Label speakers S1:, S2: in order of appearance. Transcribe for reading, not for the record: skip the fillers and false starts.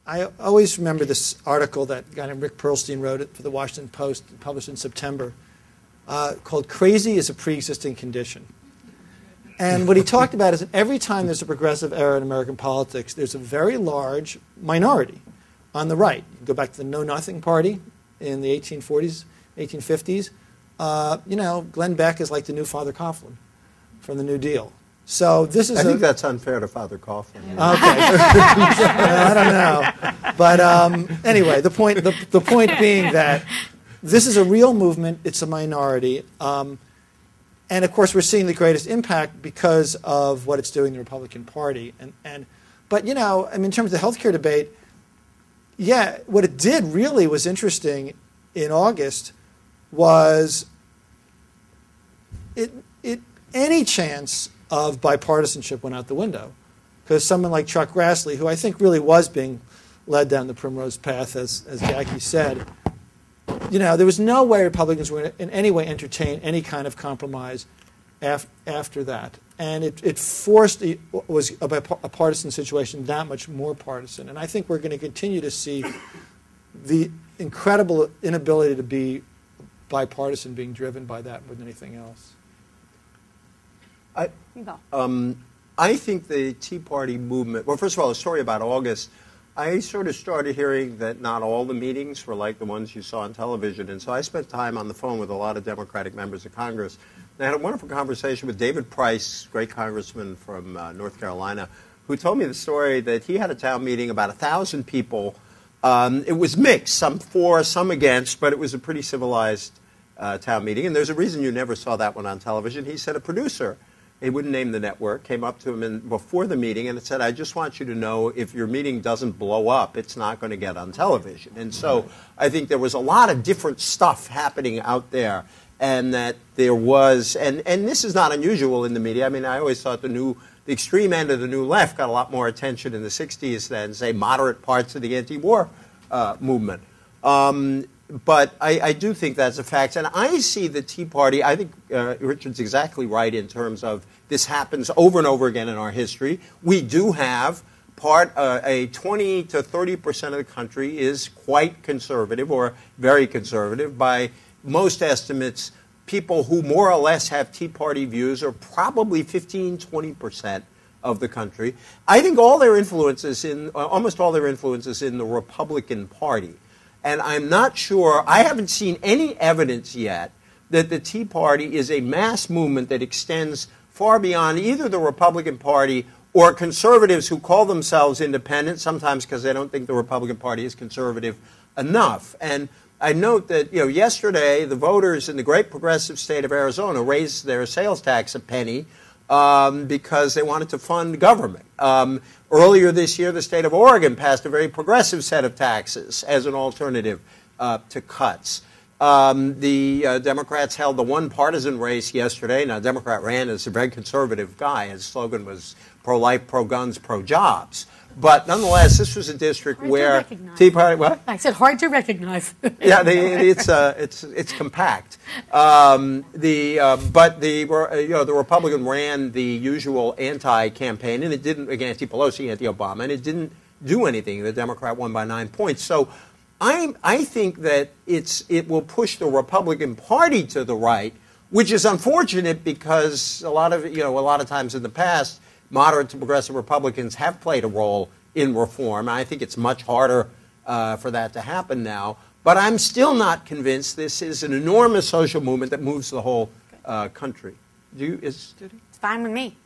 S1: I always remember this article that a guy named Rick Perlstein wrote it for the Washington Post, published in September, called "Crazy is a Pre-Existing Condition." And what he talked about is that every time there's a progressive era in American politics, there's a very large minority on the right. You go back to the Know Nothing Party in the 1840s, 1850s. Glenn Beck is like the new Father Coughlin from the New Deal. So this is.
S2: I think that's unfair to Father Coughlin.
S1: Okay. I don't know, but anyway, the point being that this is a real movement. It's a minority, and of course we're seeing the greatest impact because of what it's doing in the Republican Party. But in terms of the healthcare debate, yeah, what it did really was interesting in August was any chance of bipartisanship went out the window, because someone like Chuck Grassley, who I think really was being led down the primrose path, as Jackie said, there was no way Republicans were in any way entertain any kind of compromise after that, and it forced was a partisan situation that much more partisan, and I think we're going to continue to see the incredible inability to be bipartisan being driven by that more than anything else.
S2: I think the Tea Party movement, well, first of all, a story about August, I sort of started hearing that not all the meetings were like the ones you saw on television, and so I spent time on the phone with a lot of Democratic members of Congress. And I had a wonderful conversation with David Price, great congressman from North Carolina, who told me the story that he had a town meeting, about 1,000 people. It was mixed, some for, some against, but it was a pretty civilized town meeting. And there's a reason you never saw that one on television. He said a producer, he wouldn't name the network, came up to him before the meeting and said, I just want you to know if your meeting doesn't blow up, it's not going to get on television. And so I think there was a lot of different stuff happening out there, and that there was, and this is not unusual in the media. I mean, I always thought the extreme end of the New Left got a lot more attention in the 60s than, say, moderate parts of the anti-war movement. But I do think that's a fact. And I see the Tea Party, I think Richard's exactly right in terms of this happens over and over again in our history. We do have a 20 to 30% of the country is quite conservative or very conservative. By most estimates, people who more or less have Tea Party views are probably 15, 20% of the country. I think almost all their influences in the Republican Party. And I'm not sure, I haven't seen any evidence yet that the Tea Party is a mass movement that extends far beyond either the Republican Party or conservatives who call themselves independent, sometimes because they don't think the Republican Party is conservative enough. And I note that yesterday the voters in the great progressive state of Arizona raised their sales tax a penny because they wanted to fund government. Earlier this year, the state of Oregon passed a very progressive set of taxes as an alternative to cuts. The Democrats held the one partisan race yesterday. Now, a Democrat ran as a very conservative guy. His slogan was pro-life, pro-guns, pro-jobs. But nonetheless, this was a district where Tea Party. What?
S3: I said hard to recognize.
S2: Yeah, it's compact. But the Republican ran the usual anti-campaign, and it didn't, again, anti-Pelosi, anti-Obama, and it didn't do anything. The Democrat won by 9 points. So I think that it will push the Republican Party to the right, which is unfortunate because a lot of times in the past, moderate to progressive Republicans have played a role in reform. I think it's much harder for that to happen now. But I'm still not convinced this is an enormous social movement that moves the whole country.
S3: It's fine with me.